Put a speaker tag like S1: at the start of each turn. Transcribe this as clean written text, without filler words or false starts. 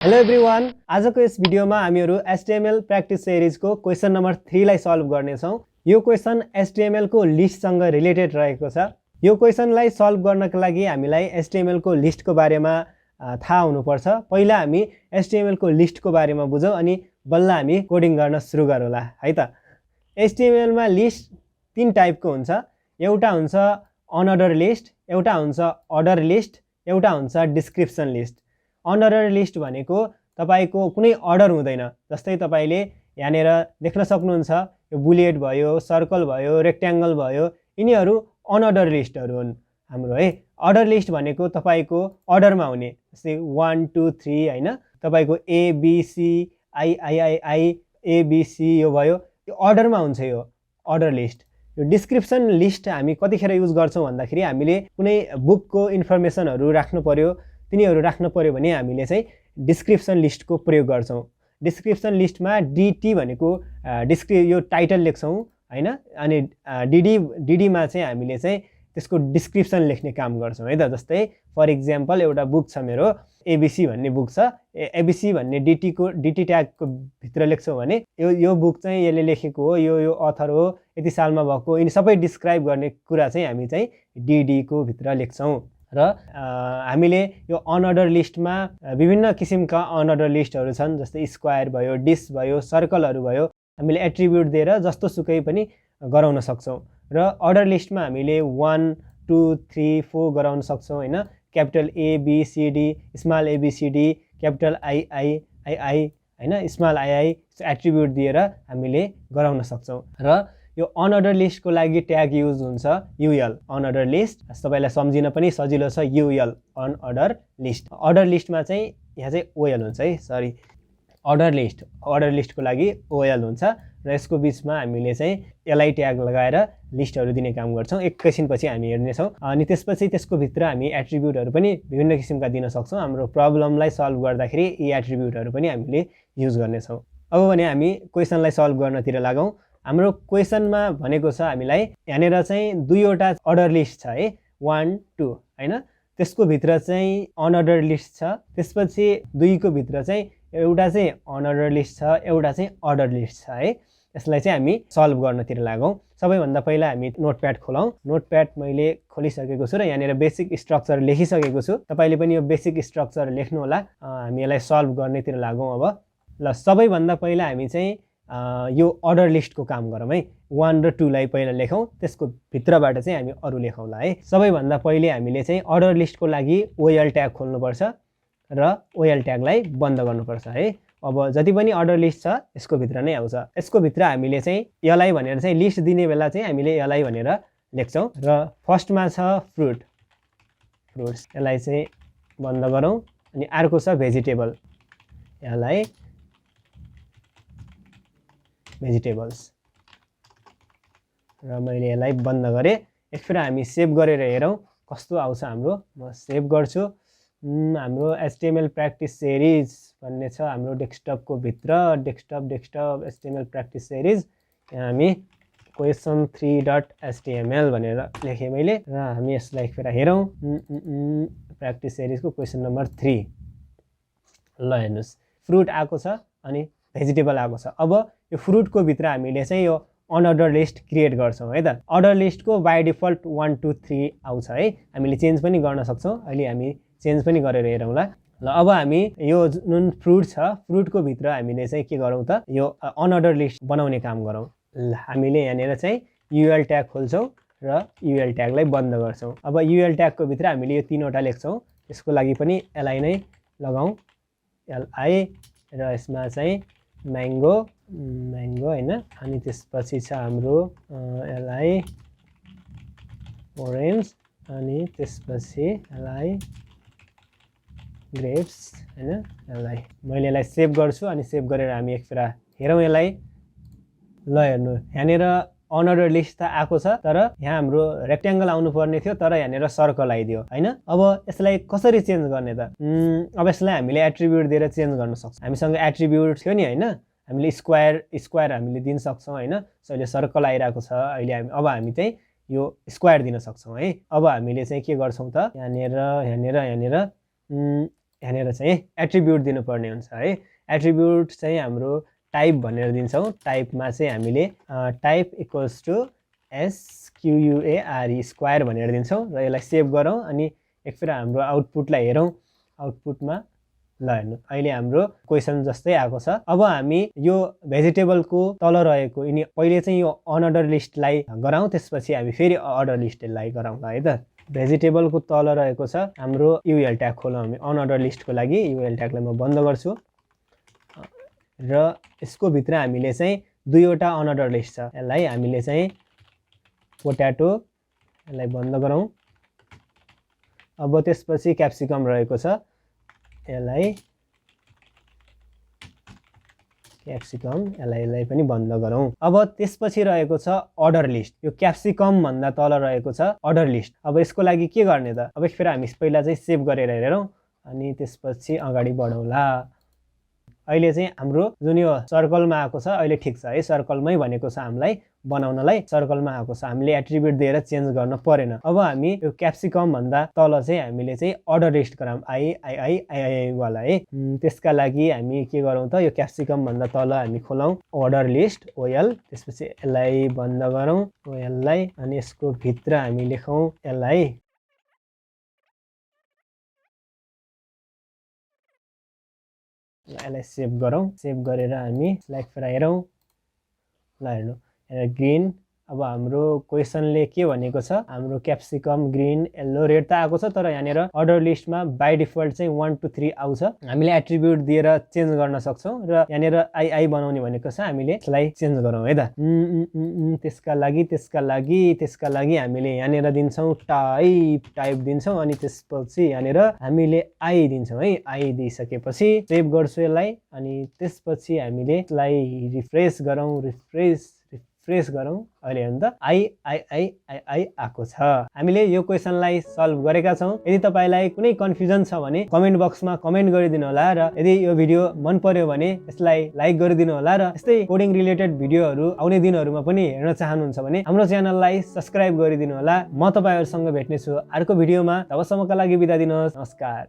S1: Hello everyone, आजको यस भिडियोमा हामीहरू HTML प्र्याक्टिस सिरिजको क्वेसन नम्बर 3 लाई सल्भ गर्नेछौँ। यो क्वेसन HTML को लिस्टसँग रिलेटेड रहेको छ। यो क्वेसनलाई सल्भ गर्नको लागि हामीलाई HTML को लिस्टको बारेमा थाहा हुनुपर्छ। पहिला हामी HTML को लिस्टको बारेमा बुझौँ अनि बल्ल हामी कोडिङ गर्न सुरु गरौँला है त। HTML मा लिस्ट 3 टाइपको हुन्छ। एउटा हुन्छ अनअर्डर लिस्ट, एउटा हुन्छ अर्डर लिस्ट, एउटा हुन्छ डिस्क्रिप्सन लिस्ट। अनअर्डर लिस्ट भनेको तपाईको कुनै अर्डर हुँदैन। जस्तै तपाईले यहाँनेर देख्न सक्नुहुन्छ यो बुलेट भयो, सर्कल भयो, रेक्ट्याङ्गल भयो, यिनीहरू अनअर्डर लिस्टहरू हुन् हाम्रो है। अर्डर लिस्ट भनेको तपाईको अर्डरमा हुने, जस्तै 1 2 3 हैन, तपाईको A B C I I I I A B C यो भयो, यो अर्डरमा हुन्छ यो अर्डर लिस्ट। यो डिस्क्रिप्सन लिस्ट हामी कतिखेर युज गर्छौं भन्दाखेरि हामीले कुनै बुकको इन्फर्मेसनहरू राख्नु पर्यो, तिनीहरू राख्न पर्यो भने हामीले चाहिँ डिस्क्रिप्सन लिस्टको प्रयोग गर्छौं। डिस्क्रिप्सन लिस्टमा DT भनेको यो टाइटल लेख्छौं हैन, अनि DD मा चाहिँ हामीले चाहिँ त्यसको डिस्क्रिप्सन लेख्ने काम गर्छौं है त। जस्तै फर एक्जाम्पल एउटा बुक छ मेरो ABC भन्ने बुक छ, ABC भन्ने DT ट्यागको भित्र लेख्छौं भने यो बुक चाहिँ यसले लेखेको हो, यो अथर हो, यति सालमा भएको, यिनी सबै डिस्क्राइब गर्ने कुरा चाहिँ हामी चाहिँ DD को भित्र लेख्छौं। र हामीले यो अनअर्डर लिस्टमा विभिन्न किसिमका अनअर्डर लिस्टहरू छन्। जस्तै स्क्वायर भयो, डिस भयो, सर्कलहरू भयो, हामीले एट्रिब्युट दिएर जस्तो सुकै पनि गराउन सक्छौं। र अर्डर लिस्टमा हामीले 1 2 3 4 गराउन सक्छौं हैन। Capital A B C D, small A B C D, capital I I I I हैन, स्मल I I एट्रिब्युट दिएर हामीले गराउन सक्छौं। र यो अनअर्डर लिस्टको लागि ट्याग युज हुन्छ UL, अनअर्डर लिस्ट। तपाईलाई सम्झिन पनि सजिलो छ UL, अनअर्डर लिस्ट। अर्डर लिस्टमा चाहिँ यहाँ चाहिँ OL हुन्छ है, सरी, अर्डर लिस्टको लागि OL हुन्छ र यसको बीचमा हामीले चाहिँ LI ट्याग लगाएर लिस्टहरू दिने काम गर्छौं। एकैछिनपछि हामी हेर्नेछौं। अनि त्यसपछि त्यसको भित्र हामी एट्रिब्युटहरू पनि विभिन्न किसिमका दिन सक्छौं। हाम्रो प्रब्लमलाई सल्भ गर्दाखेरि यी एट्रिब्युटहरू पनि हामीले युज गर्नेछौं। अब भने हामी क्वेसनलाई सल्भ गर्नतिर लागौं। हाम्रो क्वेसनमा भनेको छ हामीलाई यहाँनेर चाहिँ दुईवटा अर्डर लिस्ट छ है, 1 2 हैन। त्यसको भित्र चाहिँ अनअर्डर लिस्ट छ, त्यसपछि दुईको भित्र चाहिँ एउटा चाहिँ अनअर्डर लिस्ट छ, एउटा चाहिँ अर्डर लिस्ट छ है। यसलाई चाहिँ हामी सल्भ गर्नतिर लागौं। सबैभन्दा पहिला हामी नोटप्याड खोलौं। नोटप्याड मैले खोलिसकेको छु र यहाँनेर बेसिक स्ट्रक्चर लेखिसकेको छु। तपाईले पनि यो बेसिक स्ट्रक्चर लेख्नु होला। हामी यसलाई सल्भ गर्नेतिर लागौं अब। ल, सबैभन्दा पहिला हामी चाहिँ यो अर्डर लिस्टको काम गरौँ है। 1 र 2 लाई पहिला लेखौँ, त्यसको भित्रबाट चाहिँ हामी अरु लेखौँला है। सबैभन्दा पहिले हामीले चाहिँ अर्डर लिस्टको लागि OL ट्याग खोल्नुपर्छ र OL ट्यागलाई बन्द गर्नुपर्छ है। अब जति पनि अर्डर लिस्ट छ यसको भित्र नै आउँछ। यसको भित्र हामीले चाहिँ LI भनेर चाहिँ लिस्ट दिने बेला चाहिँ हामीले LI भनेर लेख्छौं। र फर्स्टमा छ फ्रुट्स, यसलाई चाहिँ बन्द गरौँ। अनि अर्को छ भेजिटेबल, यसलाई भेजिटेबल्स, र मैले यसलाई बन्द गरेँ। एकफेर हामी सेभ गरेर हेरौँ कस्तो आउँछ हाम्रो। म सेभ गर्छु। हाम्रो HTML प्र्याक्टिस सिरिज भन्ने छ हाम्रो डेस्कटपको भित्र, डेस्कटप HTML प्र्याक्टिस सिरिज। यहाँ हामी question3.html भनेर लेखेँ मैले, र हामी यसलाई एकफेर हेरौँ। प्र्याक्टिस सिरिजको क्वेसन नम्बर 3। ल हेर्नुस्, फ्रुट आएको छ अनि भेजिटेबल आएको छ। अब यो फ्रुटको भित्र हामीले चाहिँ यो अनअर्डर लिस्ट क्रिएट गर्छौं है त। अर्डर लिस्टको बाइ डिफल्ट 1 2 3 आउँछ है। हामीले चेन्ज पनि गर्न सक्छौं। अहिले हामी चेन्ज पनि गरेर हेरौँला। ल, अब हामी यो जुन फ्रुट छ, फ्रुटको भित्र हामीले चाहिँ के गरौँ त, यो अनअर्डर लिस्ट बनाउने काम गरौँ। ल, हामीले यहाँनेर चाहिँ UL ट्याग खोल्छौं र UL ट्यागलाई बन्द गर्छौं। अब UL ट्यागको भित्र हामीले यो तीनवटा लेख्छौं। यसको लागि पनि LI नै लगाउँ, LI, र यसमा चाहिँ म्याङ्गो हैन। अनि त्यसपछि छ हाम्रो LI ओरेन्ज, अनि त्यसपछि LI ग्रेप्स हैन, LI। मैले यसलाई सेभ गर्छु अनि सेभ गरेर हामी एकफेर हेरौँ यसलाई। ल हेर्नु, यहाँनेर अनअर्डर लिस्ट त आएको छ, तर यहाँ हाम्रो रेक्ट्याङ्गल आउनु पर्ने थियो, तर यहाँनेर सर्कल आइदियो हैन। अब यसलाई कसरी चेन्ज गर्ने त? अब यसलाई हामीले एट्रिब्युट दिएर चेन्ज गर्न सक्छौं। हामीसँग एट्रिब्युट थियो नि हैन, हामीले स्क्वायर हामीले दिन सक्छौं हैन। अहिले सर्कल आइरहेको छ, अहिले अब हामी चाहिँ यो स्क्वायर दिन सक्छौं है। अब हामीले चाहिँ के गर्छौं त, यहाँनेर यहाँनिर चाहिँ एट्रिब्युट दिनुपर्ने हुन्छ है। एट्रिब्युट चाहिँ हाम्रो टाइप भनेर दिन्छौँ। टाइपमा चाहिँ हामीले type equals to SQUARE square भनेर दिन्छौँ र यसलाई सेभ गरौँ अनि एकफेर हाम्रो आउटपुटलाई हेरौँ। आउटपुटमा ल हेर्नु अहिले हाम्रो क्वेसन जस्तै आएको छ। अब हामी यो भेजिटेबलको तल रहेको यिनी पहिले चाहिँ यो अनअर्डर लिस्टलाई गराउँ, त्यसपछि हामी फेरि अर्डर लिस्टलाई गराउँला है त। भेजिटेबलको तल रहेको छ हाम्रो युएल ट्याग खोलौँ हामी अनअर्डर लिस्टको लागि। युएल ट्यागलाई म बन्द गर्छु र यसको भित्र हामीले चाहिँ दुईवटा अनअर्डर लिस्ट छ। यसलाई हामीले चाहिँ पोट्याटो यसलाई बन्द गरौँ। अब त्यसपछि क्याप्सिकम रहेको छ, यसलाई क्याप्सिकम यसलाई पनि बन्द गरौँ। अब त्यसपछि रहेको छ अर्डर लिस्ट। यो क्याप्सिकम भन्दा तल रहेको छ अर्डर लिस्ट। अब यसको लागि के गर्ने त? अब एकफेर हामी पहिला चाहिँ सेभ गरेर हेरौँ अनि त्यसपछि अगाडि बढौँला। अहिले चाहिँ हाम्रो जुन यो सर्कलमा आएको छ अहिले ठिक छ है। सर्कलमै भनेको छ हामीलाई बनाउनलाई, सर्कलमा आएको छ। हामीले एट्रिब्युट दिएर चेन्ज गर्न परेन। अब हामी यो क्याप्सिकम भन्दा तल चाहिँ हामीले चाहिँ अर्डर लिस्ट गराउँ आई वाला है। त्यसका लागि हामी के गरौँ त, यो क्याप्सिकम भन्दा तल हामी खोलौँ अर्डर लिस्ट ओएल, त्यसपछि यसलाई बन्द गरौँ ओएललाई अनि यसको भित्र हामी लेखौँ यसलाई यसलाई सेभ गरौँ। सेभ गरेर हामी यसलाई फेरि हेरौँ। ल हेर्नु ग्रिन। अब हाम्रो क्वेसनले के भनेको छ, हाम्रो क्याप्सिकम ग्रिन येल्लो रेड त आएको छ, तर यहाँनिर अर्डर लिस्टमा बाई डिफल्ट चाहिँ 1 2 3 आउँछ। हामीले एट्रिब्युट दिएर चेन्ज गर्न सक्छौँ र यहाँनिर आई बनाउने भनेको छ, हामीले यसलाई चेन्ज गरौँ है त। त्यसका लागि हामीले यहाँनिर दिन्छौँ टाइप दिन्छौँ अनि त्यसपछि यहाँनिर हामीले आई दिन्छौँ है। आई दिइसकेपछि सेभ गर्छु यसलाई अनि त्यसपछि हामीले यसलाई रिफ्रेस गरौँ। अहिले हेर्नु त आई आएको छ। हामीले यो क्वेसनलाई सल्भ गरेका छौँ। यदि तपाईँलाई कुनै कन्फ्युजन छ भने कमेन्ट बक्समा कमेन्ट गरिदिनु होला र यदि यो भिडियो मन पर्यो भने यसलाई लाइक गरिदिनु होला र यस्तै कोडिङ रिलेटेड भिडियोहरू आउने दिनहरूमा पनि हेर्न चाहनुहुन्छ भने हाम्रो च्यानललाई सब्स्क्राइब गरिदिनु होला। म तपाईँहरूसँग भेट्नेछु अर्को भिडियोमा। तबसम्मका लागि बिदा दिनुहोस्। नमस्कार।